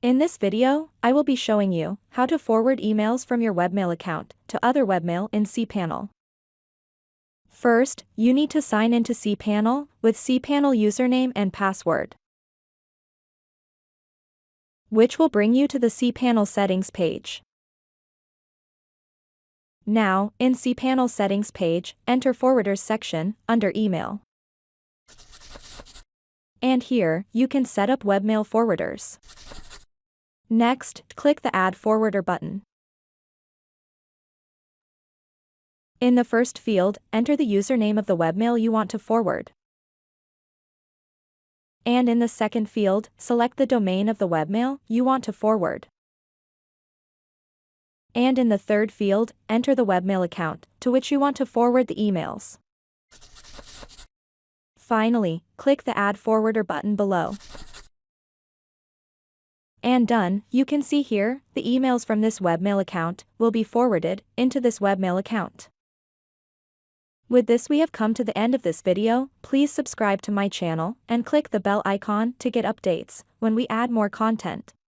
In this video, I will be showing you how to forward emails from your webmail account to other webmail in Cpanel. First, you need to sign into Cpanel with Cpanel username and password, which will bring you to the Cpanel settings page. Now, in Cpanel settings page, enter Forwarders section under Email. And here, you can set up webmail forwarders. Next, click the Add Forwarder button. In the first field, enter the username of the webmail you want to forward. And in the second field, select the domain of the webmail you want to forward. And in the third field, enter the webmail account to which you want to forward the emails. Finally, click the Add Forwarder button below. And done, you can see here, the emails from this webmail account will be forwarded into this webmail account. With this we have come to the end of this video. Please subscribe to my channel and click the bell icon to get updates when we add more content.